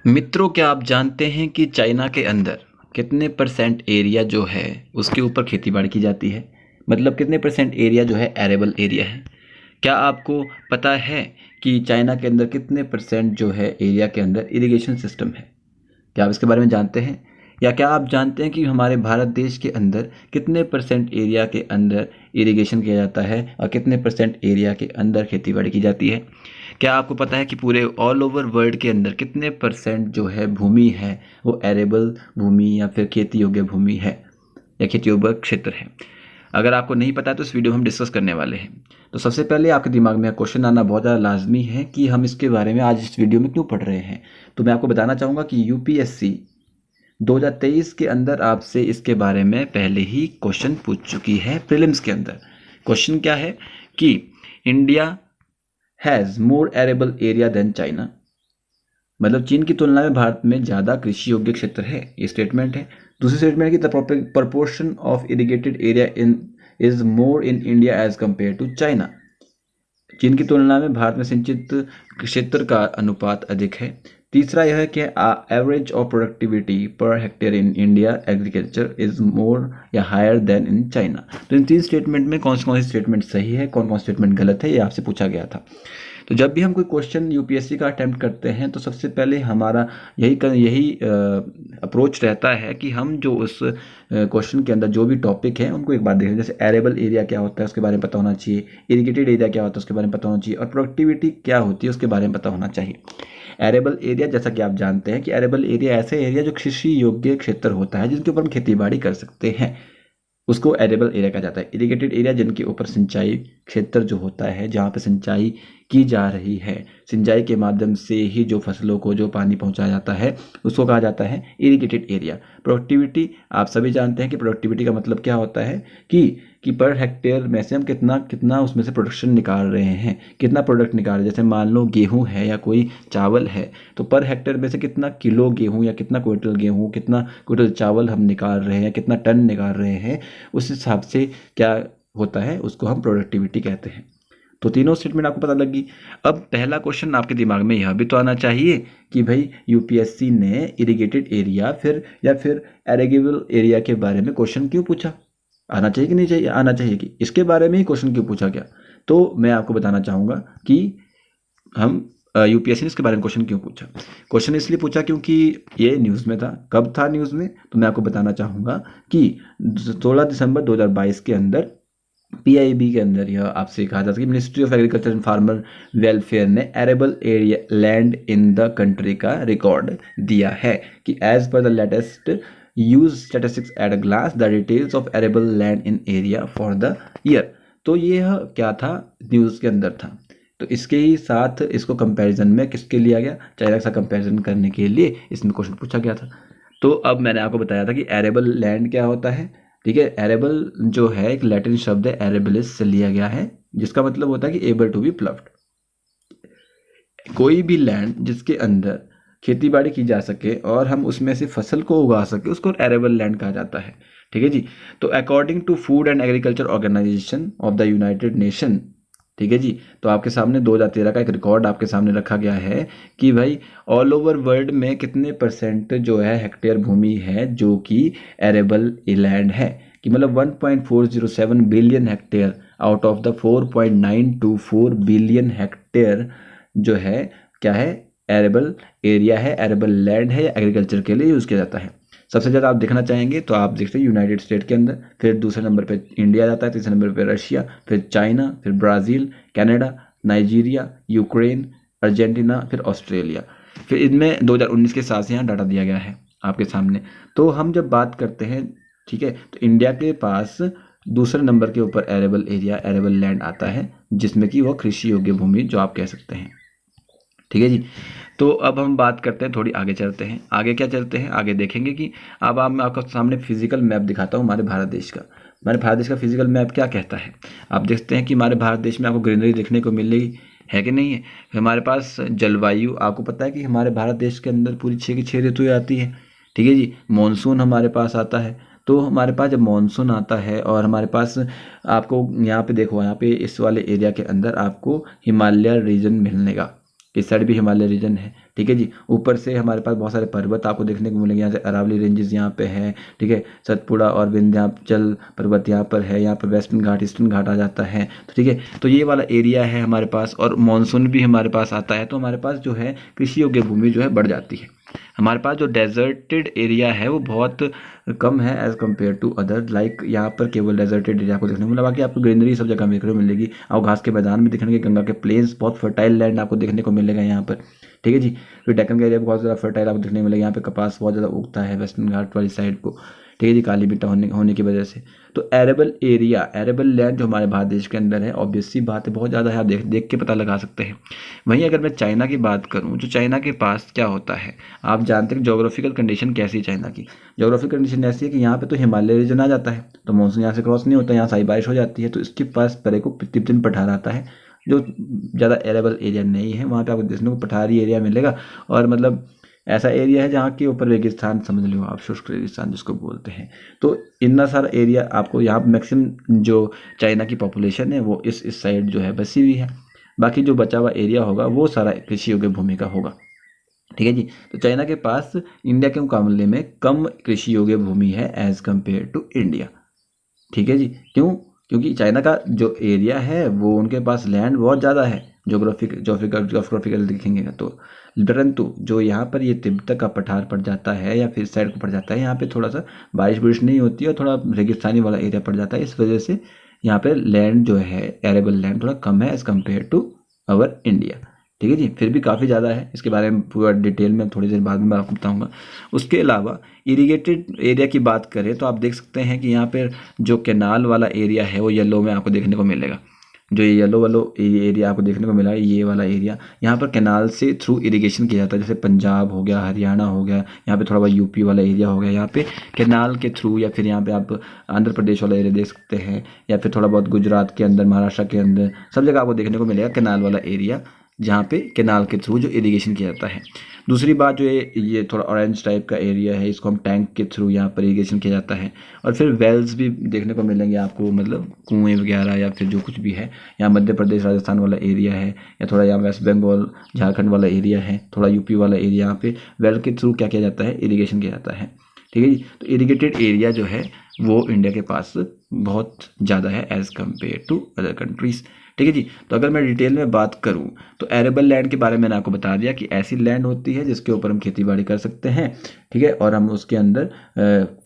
मित्रों, क्या आप जानते हैं कि चाइना के अंदर कितने परसेंट एरिया जो है उसके ऊपर खेती बाड़ी की जाती है? मतलब कितने परसेंट एरिया जो है एरेबल एरिया है? क्या आपको पता है कि चाइना के अंदर कितने परसेंट जो है एरिया के अंदर इरिगेशन सिस्टम है? क्या आप इसके बारे में जानते हैं? या क्या आप जानते हैं कि हमारे भारत देश के अंदर कितने परसेंट एरिया के अंदर इरिगेशन किया जाता है और कितने परसेंट एरिया के अंदर खेती बाड़ी की जाती है? क्या आपको पता है कि पूरे ऑल ओवर वर्ल्ड के अंदर कितने परसेंट जो है भूमि है वो एरेबल भूमि या फिर खेती योग्य भूमि है या खेती योग्य क्षेत्र है? अगर आपको नहीं पता है तो इस वीडियो में हम डिस्कस करने वाले हैं। तो सबसे पहले आपके दिमाग में क्वेश्चन आना बहुत ज़्यादा लाजमी है कि हम इसके बारे में आज इस वीडियो में क्यों पढ़ रहे हैं। तो मैं आपको बताना चाहूँगा कि यूपीएससी 2023 के अंदर आपसे इसके बारे में पहले ही क्वेश्चन पूछ चुकी है प्रीलिम्स के अंदर। क्वेश्चन क्या है कि India has more arable area than China, मतलब चीन की तुलना में भारत में ज़्यादा कृषि योग्य क्षेत्र है, ये स्टेटमेंट है। दूसरी स्टेटमेंट है कि the proportion of irrigated area in is more in India as compare to China, चीन की तुलना में भारत में सिंचित क्षेत्र का अनुपात अधिक है। तीसरा यह है कि average of productivity per hectare in India agriculture is more या हायर देन इन चाइना। तो इन तीन स्टेटमेंट में कौन सी स्टेटमेंट सही है, कौन स्टेटमेंट गलत है, ये आपसे पूछा गया था। तो जब भी हम कोई क्वेश्चन यूपीएससी का अटेम्प्ट करते हैं तो सबसे पहले हमारा यही अप्रोच रहता है कि हम जो उस क्वेश्चन के अंदर जो भी टॉपिक है उनको एक बार देखें। जैसे एरेबल एरिया क्या होता है उसके बारे में पता होना चाहिए, इरिगेटेड एरिया क्या होता है उसके बारे में पता होना चाहिए, और प्रोडक्टिविटी क्या होती है उसके बारे में पता होना चाहिए। एरेबल एरिया, जैसा कि आप जानते हैं कि एरेबल एरिया ऐसे एरिया जो कृषि योग्य क्षेत्र होता है जिनके ऊपर हम खेती बाड़ी कर सकते हैं, उसको एरेबल एरिया कहा जाता है। इरिगेटेड एरिया जिनके ऊपर सिंचाई क्षेत्र जो होता है, जहाँ पे सिंचाई की जा रही है, सिंचाई के माध्यम से ही जो फसलों को जो पानी पहुंचाया जाता है उसको कहा जाता है इरिगेटेड एरिया। प्रोडक्टिविटी, आप सभी जानते हैं कि प्रोडक्टिविटी का मतलब क्या होता है कि पर हेक्टेयर में से हम कितना उसमें से प्रोडक्शन निकाल रहे हैं, कितना प्रोडक्ट निकाल रहे हैं। जैसे मान लो गेहूं है या कोई चावल है, तो पर हेक्टेयर में से कितना किलो गेहूं या कितना क्विंटल गेहूं, कितना क्विंटल चावल हम निकाल रहे हैं या कितना टन निकाल रहे हैं, उस हिसाब से क्या होता है उसको हम प्रोडक्टिविटी कहते हैं। तो तीनों स्टेटमेंट आपको पता लगी। अब पहला क्वेश्चन आपके दिमाग में यह भी तो आना चाहिए कि भाई यूपीएससी ने इरिगेटेड एरिया या फिर एरेबल एरिया के बारे में क्वेश्चन क्यों पूछा? आना चाहिए कि नहीं चाहिए? आना चाहिए कि इसके बारे में ही क्वेश्चन क्यों पूछा गया। तो मैं आपको बताना चाहूँगा कि हम यूपीएससी ने इसके बारे में क्वेश्चन क्यों पूछा। क्वेश्चन इसलिए पूछा क्योंकि ये न्यूज़ में था। कब था न्यूज़ में? तो मैं आपको बताना चाहूँगा कि 16 दिसंबर 2022 के अंदर पीआईबी के अंदर यह आपसे कहा जाता है कि ministry of agriculture and farmer welfare ने arable area land in the country का रिकॉर्ड दिया है कि as per the latest use statistics at a glance the details of arable land in area for the year. तो यह क्या था, news के अंदर था। तो इसके ही साथ इसको कंपैरिजन में किसके लिया गया, चाइना के साथ कंपैरिजन करने के लिए इसमें क्वेश्चन पूछा गया था। तो अब मैंने आपको बताया था कि एरेबल लैंड क्या होता है। ठीक है, एरेबल जो है एक लैटिन शब्द है, एरेबिलिस से लिया गया है, जिसका मतलब होता है कि एबल टू बी प्लव्ड। कोई भी लैंड जिसके अंदर खेती बाड़ी की जा सके और हम उसमें से फसल को उगा सके उसको एरेबल लैंड कहा जाता है। ठीक है जी। तो according to food and agriculture organization of the united nation, ठीक है जी, तो आपके सामने 2013 का एक रिकॉर्ड आपके सामने रखा गया है कि भाई ऑल ओवर वर्ल्ड में कितने परसेंट जो है हेक्टेयर भूमि है जो कि एरेबल लैंड है, कि मतलब 1.407 billion hectare out of the 4.924 billion hectare जो है क्या है, एरेबल एरिया है, एरेबल लैंड है, एग्रीकल्चर के लिए यूज़ किया जाता है। सबसे ज़्यादा आप देखना चाहेंगे तो आप देखते हैं यूनाइटेड स्टेट के अंदर, फिर दूसरे नंबर पे इंडिया जाता है, तीसरे नंबर पे रशिया, फिर चाइना, फिर Brazil, Canada, Nigeria, Ukraine, Argentina, फिर ऑस्ट्रेलिया। फिर इनमें 2019 के हिसाब से यहाँ डाटा दिया गया है आपके सामने। तो हम जब बात करते हैं, ठीक है, तो इंडिया के पास दूसरे नंबर के ऊपर एरेबल एरिया, एरेबल लैंड आता है, जिसमें कि वो कृषि योग्य भूमि जो आप कह सकते हैं। ठीक है जी। तो अब हम बात करते हैं, थोड़ी आगे चलते हैं। आगे क्या चलते हैं, आगे देखेंगे कि अब मैं आपके सामने फिजिकल मैप दिखाता हूँ हमारे भारत देश का। हमारे भारत देश का फिजिकल मैप क्या कहता है, आप देखते हैं कि हमारे भारत देश में आपको ग्रीनरी देखने को मिल रही है कि नहीं है। हमारे पास जलवायु, आपको पता है कि हमारे भारत देश के अंदर पूरी 6 की 6 ऋतुएं आती हैं। ठीक है जी। मानसून हमारे पास आता है, तो हमारे पास जब मानसून आता है और हमारे पास आपको यहाँ पे देखो, यहाँ पे इस वाले एरिया के अंदर आपको हिमालय रीजन मिलने का, इस साइड भी हिमालय रीजन है, ठीक है जी। ऊपर से हमारे पास बहुत सारे पर्वत आपको देखने को मिलेंगे, यहाँ से अरावली रेंजेस यहाँ पे है, ठीक है, सतपुड़ा और विंध्याचल पर्वत यहाँ पर है, यहाँ पर वेस्टर्न घाट ईस्टर्न घाट आ जाता है, तो ठीक है। तो ये वाला एरिया है हमारे पास, और मानसून भी हमारे पास आता है, तो हमारे पास जो है कृषि योग्य भूमि जो है बढ़ जाती है। हमारे पास जो डेजर्टेड एरिया है वो बहुत कम है as compare to other, like यहाँ पर केवल डेजर्टेड एरिया आपको देखने को मिला, बाकी आपको ग्रीनरी सब जगह देखने को मिलेगी। आपको घास के मैदान भी दिखेंगे, गंगा के प्लेन्स, बहुत फर्टाइल लैंड आपको देखने को मिलेगा यहाँ पर, ठीक है जी। फिर डेक्कन का एरिया बहुत ज़्यादा फर्टाइल आपको देखने को मिलेगा, यहाँ पे कपास बहुत ज़्यादा उगता है वेस्टर्न घाट वाली साइड को, ठीक है जी, काली मिट्टी होने की वजह से। तो एरेबल एरिया, एरेबल लैंड जो हमारे भारत देश के अंदर है, ऑब्वियस सी बात है बहुत ज़्यादा है, आप देख के पता लगा सकते हैं। वहीं अगर मैं चाइना की बात करूं, जो चाइना के पास क्या होता है, आप जानते हैं जोग्राफिकल कंडीशन कैसी है चाइना की। जोग्राफिकल कंडीशन ऐसी है कि यहाँ पे तो हिमालय रीजन आ जाता है, तो मानसून यहाँ से क्रॉस नहीं होता, यहाँ सारी बारिश हो जाती है, तो इसके पास परे को तिब्बतन पठार आता है, जो ज़्यादा एरेबल एरिया नहीं है। वहाँ पे आपको देखने को पठारी एरिया मिलेगा, और मतलब ऐसा एरिया है जहाँ के ऊपर रेगिस्तान समझ लो आप, शुष्क रेगिस्तान जिसको बोलते हैं। तो इतना सारा एरिया आपको यहाँ मैक्सिमम जो चाइना की पॉपुलेशन है वो इस साइड जो है बसी हुई है, बाकी जो बचा हुआ एरिया होगा वो सारा कृषि योग्य भूमि का होगा, ठीक है जी। तो चाइना के पास इंडिया के मुकाबले में कम कृषि योग्य भूमि है एज कम्पेयर टू इंडिया, ठीक है जी। क्यों? क्योंकि चाइना का जो एरिया है वो उनके पास लैंड बहुत ज़्यादा है, जोग्राफिकल देखेंगे तो, परंतु जो यहाँ पर ये तिब्बत का पठार पड़ जाता है या फिर साइड को पड़ जाता है, यहाँ पे थोड़ा सा बारिश नहीं होती है और थोड़ा रेगिस्तानी वाला एरिया पड़ जाता है, इस वजह से यहाँ पे लैंड जो है एरेबल लैंड थोड़ा कम है as compare to our India, ठीक है जी। फिर भी काफ़ी ज़्यादा है, इसके बारे में पूरा डिटेल में थोड़ी देर बाद में मैं आपको बताऊँगा। उसके अलावा इरीगेटेड एरिया की बात करें तो आप देख सकते हैं कि यहाँ पर जो कैनाल वाला एरिया है वो येलो में आपको देखने को मिलेगा, जो ये येलो वाला एरिया आपको देखने को मिला है, ये वाला एरिया, यहाँ पर कैनाल से थ्रू इरिगेशन किया जाता है, जैसे पंजाब हो गया, हरियाणा हो गया, यहाँ पे थोड़ा बहुत यूपी वाला एरिया हो गया, यहाँ पे कैनाल के थ्रू, या फिर यहाँ पे आप आंध्र प्रदेश वाला एरिया देख सकते हैं, या फिर थोड़ा बहुत गुजरात के अंदर, महाराष्ट्र के अंदर, सब जगह आपको देखने को मिलेगा कैनाल वाला एरिया, जहाँ पे कैनाल के थ्रू जो इरिगेशन किया जाता है। दूसरी बात जो ये थोड़ा ऑरेंज टाइप का एरिया है, इसको हम टैंक के थ्रू यहाँ पर इरिगेशन किया जाता है। और फिर वेल्स भी देखने को मिलेंगे आपको, मतलब कुएं वगैरह या फिर जो कुछ भी है। यहाँ मध्य प्रदेश राजस्थान वाला एरिया है, या थोड़ा यहाँ वेस्ट बंगाल झारखंड वाला एरिया है, थोड़ा यूपी वाला एरिया, यहाँ पे वेल के थ्रू क्या किया जाता है, इरीगेशन किया जाता है, ठीक है जी। तो इरीगेटेड एरिया जो है वो इंडिया के पास बहुत ज़्यादा है as compare to other countries, ठीक है जी। तो अगर मैं डिटेल में बात करूं तो एरेबल लैंड के बारे में मैंने आपको बता दिया कि ऐसी लैंड होती है जिसके ऊपर हम खेती बाड़ी कर सकते हैं, ठीक है, और हम उसके अंदर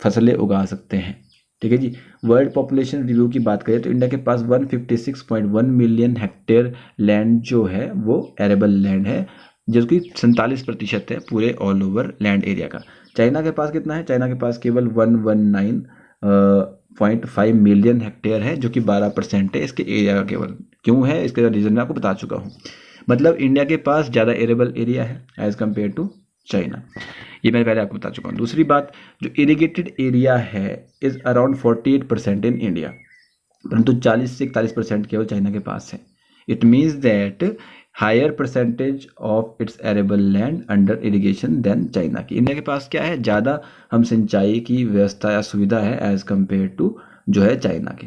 फसलें उगा सकते हैं, ठीक है जी। वर्ल्ड पॉपुलेशन रिव्यू की बात करें तो इंडिया के पास 156.1 मिलियन हेक्टेयर लैंड जो है वो एरेबल लैंड है, जिसकी 47% है पूरे ऑल ओवर लैंड एरिया का। चाइना के पास कितना है? चाइना के पास केवल 119.5 मिलियन हेक्टेयर है, जो कि 12% है इसके एरिया का केवल। क्यों है? इसका रीज़न मैं आपको बता चुका हूँ। मतलब इंडिया के पास ज़्यादा एरेबल एरिया है एज़ कम्पेयर टू चाइना, ये मैं पहले आपको बता चुका हूँ। दूसरी बात, जो इरीगेटेड एरिया है इज़ अराउंड 48% इन इंडिया, परंतु 40 से 41% केवल चाइना के पास है। It means that higher percentage of its arable land under irrigation than China की। इंडिया के पास क्या है? ज़्यादा हम सिंचाई की व्यवस्था या सुविधा है एज़ कम्पेयर टू जो है चाइना के।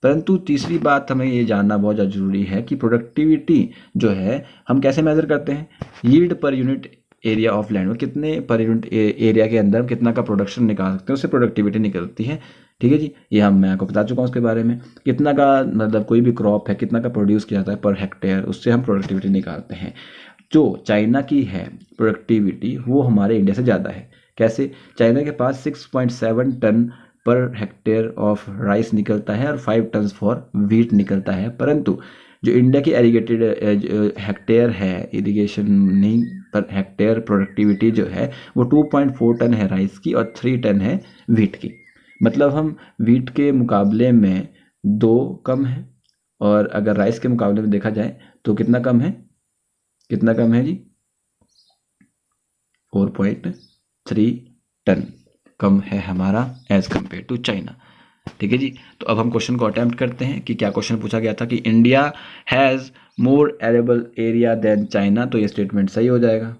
परंतु तीसरी बात हमें ये जानना बहुत ज़्यादा जरूरी है कि प्रोडक्टिविटी जो है हम कैसे मेज़र करते हैं? Yield per unit area of land में कितने पर यूनिट एरिया के अंदर हम कितना का प्रोडक्शन निकाल सकते हैं, उससे प्रोडक्टिविटी निकलती है, ठीक है जी। ये मैं आपको बता चुका हूँ उसके बारे में। कितना का मतलब कोई भी क्रॉप है कितना का प्रोड्यूस किया जाता है पर हेक्टेयर, उससे हम प्रोडक्टिविटी निकालते हैं। जो चाइना की है प्रोडक्टिविटी वो हमारे इंडिया से ज़्यादा है। कैसे? चाइना के पास 6.7 ton per hectare of rice निकलता है और 5 टन फॉर वीट निकलता है, परंतु जो इंडिया की एरीगेटेड हेक्टेयर है, इरिगेशन नहीं पर हेक्टेयर प्रोडक्टिविटी जो है वो 2.4 टन है राइस की और 3 टन है वीट की। मतलब हम वीट के मुकाबले में 2 कम है, और अगर राइस के मुकाबले में देखा जाए तो कितना कम है? कितना कम है जी? 4.3 टन कम है हमारा एज कम्पेयर टू चाइना, ठीक है जी। तो अब हम क्वेश्चन को अटेम्प्ट करते हैं कि क्या क्वेश्चन पूछा गया था कि India has more arable area than China, तो ये स्टेटमेंट सही हो जाएगा,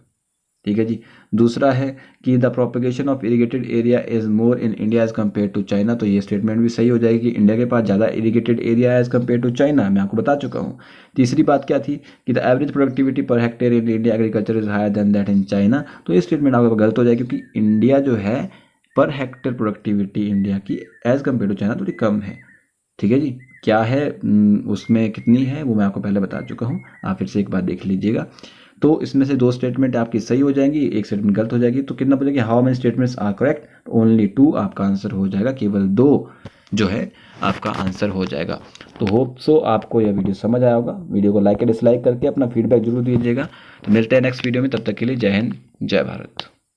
ठीक है जी। दूसरा है कि the propagation of irrigated area is more in India as compare to China, तो ये स्टेटमेंट भी सही हो जाएगी कि इंडिया के पास ज़्यादा irrigated area as compare to China, मैं आपको बता चुका हूँ। तीसरी बात क्या थी कि the average productivity per hectare in India agriculture is higher than that in China, तो ये स्टेटमेंट आपका गलत हो जाएगी क्योंकि इंडिया जो है पर हेक्टेयर प्रोडक्टिविटी इंडिया की एज कम्पेयर टू चाइना थोड़ी कम है। ठीक है जी। क्या है उसमें कितनी है वो मैं आपको पहले बता चुका हूँ, आप फिर से एक बार देख लीजिएगा। तो इसमें से 2 स्टेटमेंट आपकी सही हो जाएंगी, एक स्टेटमेंट गलत हो जाएगी। तो कितना बोलेंगे, how many statements are correct, only 2 आपका आंसर हो जाएगा, केवल 2 जो है आपका आंसर हो जाएगा। तो होप सो आपको यह वीडियो समझ आया होगा। वीडियो को लाइक या डिसलाइक करके अपना फीडबैक जरूर दीजिएगा। तो मिलते हैं नेक्स्ट वीडियो में, तब तक के लिए जय हिंद जय भारत।